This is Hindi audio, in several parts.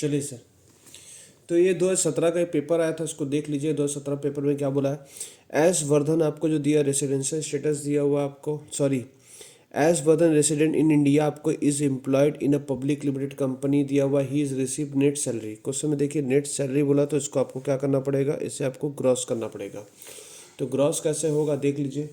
चलिए सर, तो ये 2017 का एक पेपर आया था, उसको देख लीजिए। 2017 पेपर में क्या बोला है। एस वर्धन आपको जो दिया रेसिडेंशियल स्टेटस दिया हुआ आपको, sorry, S Vardhan resident in India आपको is employed in a public limited company दिया हुआ, he is receive net salary. Question में देखिए नेट सैलरी बोला, तो इसको आपको क्या करना पड़ेगा, इसे आपको ग्रॉस करना पड़ेगा। तो ग्रॉस कैसे होगा देख लीजिए।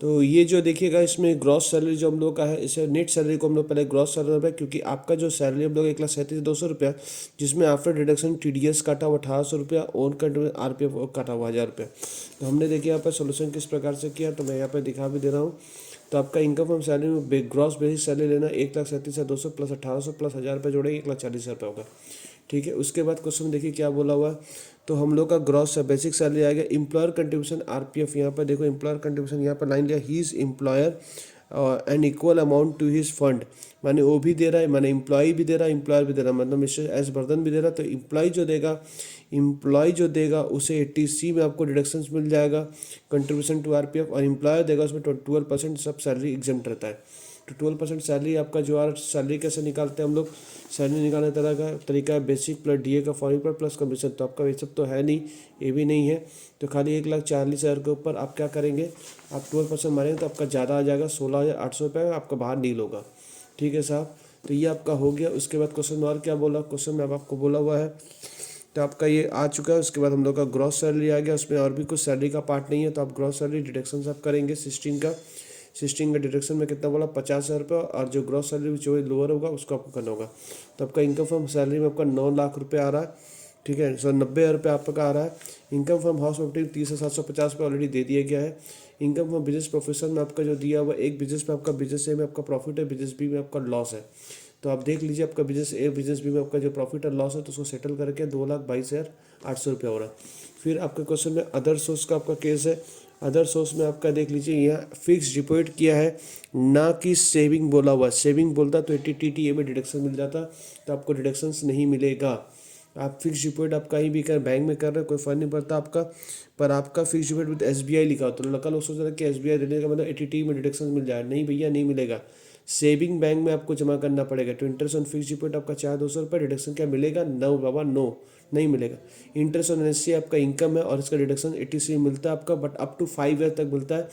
तो ये जो देखिएगा इसमें ग्रॉस सैलरी जो हम लोग का है, इसे नेट सैलरी को हम लोग पहले ग्रॉस सैलरी पे, क्योंकि आपका जो सैलरी हम लोग 1,37,200 रुपया, जिसमें आफ्टर डिडक्शन TDS काटा हुआ 1,800 रुपया, ओन कंट्री RPF काटा हुआ 1,000 रुपया। तो हमने देखिए यहाँ पर सोल्यूशन किस प्रकार से किया, तो मैं यहाँ पर दिखा भी दे रहा हूँ। तो आपका इनकम फ्रॉम सैलरी में ग्रॉस बेसिक सैलरी लेना 1,37,200 प्लस 1,800 प्लस 1,000 रुपये जोड़ेंगे, 1,40,000 होगा। ठीक है, उसके बाद क्वेश्चन देखिए क्या बोला हुआ है। तो हम लोग का ग्रॉस बेसिक सैलरी आ गया। एम्प्लॉयर कंट्रीब्यूशन RPF, यहाँ पर देखो एम्प्लॉयर कंट्रीब्यूशन, यहाँ पर लाइन लिया, he is employer and equal amount to his fund, माने वो भी दे रहा है, माने एम्प्लॉय भी दे रहा है, एम्प्लॉयर भी दे रहा है, मतलब मिस्टर एस वर्धन भी दे रहा है। तो एम्प्लॉय जो देगा उसे 80C में आपको डिडक्शंस मिल जाएगा कंट्रीब्यूशन टू RPF, और एम्प्लॉयर देगा उसमें 12% सब सैलरी एग्जेम्प्ट रहता है। तो 12% सैलरी आपका जो है, सैलरी कैसे निकालते हैं हम लोग, सैलरी निकालने तरह का तरीका है बेसिक प्लस DA का फॉर्मूला पर प्लस कमीशन। तो आपका ये सब तो है नहीं, ये भी नहीं है, तो खाली 1,40,000 के ऊपर आप क्या करेंगे, आप 12% मारेंगे तो आपका ज़्यादा आ जाएगा, 16,800 रुपये आपका बाहर डील होगा। ठीक है साहब, तो ये आपका हो गया। उसके बाद क्वेश्चन और क्या बोला, क्वेश्चन में अब आपको बोला हुआ है, तो आपका ये आ चुका है। उसके बाद हम लोग का ग्रॉस सैलरी आ गया, उसमें और भी कुछ सैलरी का पार्ट नहीं है। तो आप ग्रॉस सैलरी डिडक्शन आप करेंगे 16 का डिडक्शन में कितना बोला, 50,000 रुपये, और जो ग्रॉस सैलरी जो लोअर होगा उसको आपको करना होगा। तो आपका इनकम फ्रॉम सैलरी में आपका 9 लाख रुपये आ रहा है। ठीक है, सो 90,000 रुपये आपका आ रहा है। इनकम फ्रॉम हाउस प्रॉपर्टी 30,750 रुपये ऑलरेडी दे दिया गया है। इनकम फ्रॉम बिजनेस प्रोफेशन में आपका जो दिया हुआ, एक बिजनेस में आपका बिजनेस ए में आपका प्रॉफिट है, बिजनेस बी में आपका लॉस है। तो आप देख लीजिए आपका बिजनेस ए बिजनेस बी में आपका जो प्रॉफिट और लॉस है, तो उसको सेटल करके 2,22,800 रुपये हो रहा है। फिर आपके क्वेश्चन में अदर सोर्स का आपका केस है। अदर सोर्स में आपका देख लीजिए, यहाँ फिक्स डिपॉजिट किया है, ना कि सेविंग बोला हुआ। सेविंग बोलता तो 80TTA में डिडक्शन मिल जाता, तो आपको डिडक्शंस नहीं मिलेगा। आप फिक्स डिपॉजिट आप कहीं भी कर, बैंक में कर रहे हो, कोई फ़र्क नहीं पड़ता आपका, पर आपका फिक्स डिपॉजिट विद SBI लिखा हो। तो लड़का लोग सोच रहे हैं कि SBI देने का मतलब 80T में डिडक्शन मिल जाए, नहीं भैया, नहीं मिलेगा। सेविंग बैंक में आपको जमा करना पड़ेगा। तो इंटरेस्ट ऑन फिक्स डिपॉजिट आपका 4,200 रुपये, डिडक्शन क्या मिलेगा, नो बाबा नो, नहीं मिलेगा। इंटरेस्ट ऑन NSC आपका इनकम है और इसका डिडक्शन 80C मिलता है आपका, बट अप टू 5 ईयर तक मिलता है।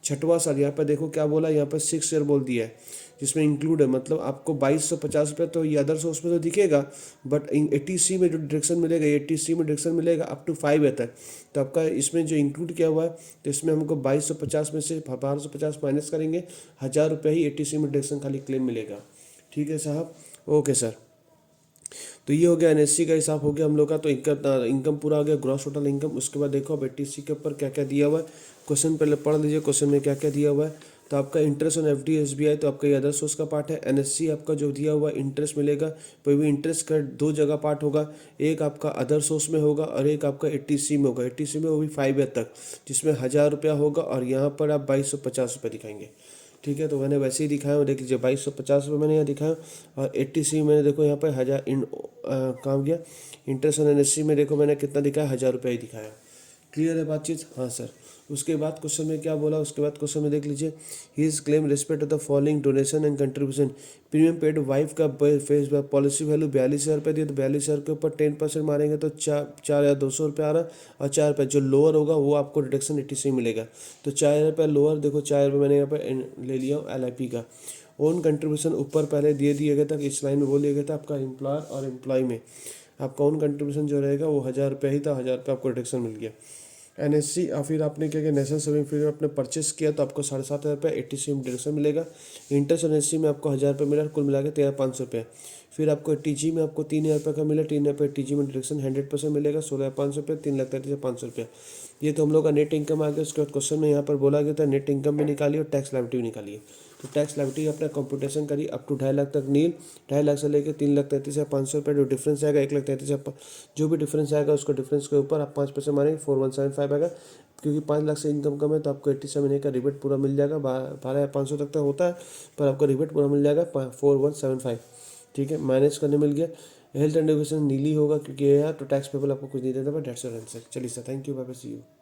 छठवां साल, यहाँ पर देखो क्या बोला, यहाँ पर 6 ईयर बोल दिया है, जिसमें इंक्लूड है, मतलब आपको 2,250 रुपये तो ये अदर सोर्स में तो दिखेगा, बट 80C में जो डिडक्शन मिलेगा, 80C में डिडक्शन मिलेगा अप टू 5 ईयर तक। तो आपका इसमें जो इंक्लूड किया हुआ है, तो इसमें हमको 2,250 में से 1,250 माइनस करेंगे, 1,000 रुपये ही 80C में डिडक्शन खाली क्लेम मिलेगा। ठीक है साहब, ओके सर। तो ये हो गया NSC का हिसाब हो गया हम लोग का। तो इनकम पूरा आ गया, ग्रॉस टोटल इनकम। उसके बाद देखो अब 80C के ऊपर क्या क्या दिया हुआ है, क्वेश्चन पहले पढ़ लीजिए, क्वेश्चन में क्या क्या दिया हुआ है। तो आपका इंटरेस्ट ऑन FD SBI, तो आपका ये अदर सोर्स का पार्ट है। NSC आपका जो दिया हुआ इंटरेस्ट मिलेगा, कोई भी इंटरेस्ट का 2 जगह पार्ट होगा, एक आपका अदर सोर्स में होगा और एक आपका 80C में होगा। 80C में वो भी 5 ईयर तक, जिसमें 1,000 रुपया होगा, और यहाँ पर आप 2,250 रुपये दिखाएंगे। ठीक है, तो मैंने वैसे ही दिखाया हूँ, देख लीजिए 2,250 रुपये मैंने यहाँ दिखाया, और 80C मैंने देखो यहाँ पर 1,000 काम किया। इंटरेस्ट ऑन NSC में देखो मैंने कितना दिखाया, 1,000 रुपये ही दिखाया। क्लियर है बातचीत, हाँ सर। उसके बाद क्वेश्चन में क्या बोला, उसके बाद क्वेश्चन में देख लीजिए, he is claim respect of the following donation and contribution. Premium paid wife का फेस पॉलिसी वैल्यू 42,000 रुपये दिए, तो 42,000 के ऊपर 10% मारेंगे तो 4,200 रुपये आ रहा है, और 4 रुपये जो लोअर होगा वो आपको डिडक्शन 80 मिलेगा। तो 4 रुपये लोअर, देखो 4 रुपये मैंने यहाँ पर ले लिया हूँ LIP का। ओन कंट्रीब्यूशन ऊपर पहले दिए गए था, इस लाइन में बोल दिया गया था आपका एम्प्लॉयर और एम्प्लॉय में आपका ओन कंट्रीब्यूशन जो रहेगा वो 1,000 रुपये ही था, 1,000 रुपये आपको डिडक्शन मिल गया। NSC और फिर आपने क्या किया, नेशनल सेविंग फिर आपने परचेस किया, तो आपको 7,500 रुपये 80C में डिडक्शन मिलेगा। इंटरेस्ट ऑन NSC में आपको 1,000 रुपये मिला, कुल मिला के 13,500 रुपये। फिर आपको TG में आपको 3,000 रुपये का मिला, 3,000 रुपये TG में डिडक्शन 100% मिलेगा, 16,500 रुपये, 3,33,500 रुपये। ये तो हम लोग का नेट इनकम आ गया। उसके बाद क्वेश्चन में यहाँ पर बोला गया था नेट इनकम भी निकालिए और टैक्स लायबिलिटी भी निकालिए। तो टैक्स लायबिलिटी अपना कंप्यूटेशन करिए अप टू 2.5 लाख तक नील, 2.5 लाख से लेकर 3,33,500 रुपये जो डिफरेंस आएगा, 1,33,000 जो भी डिफरेंस आएगा उसको डिफरेंस के ऊपर आप 5% मारेंगे, 4,175 आएगा। क्योंकि 5 लाख से इनकम कम है तो आपको 87 महीने का रिबेट पूरा मिल जाएगा। 12,500 तक तो होता है, पर आपको रिबेट पूरा मिल जाएगा 4,175। ठीक है, माइनस करने मिल गया। हेल्थ एंड एजुकेशन नीली होगा क्योंकि ये है, तो टैक्स पेबल आपको कुछ नहीं देता, बट डेट्स योर आंसर। चलिए sir, thank you, bye bye, see you.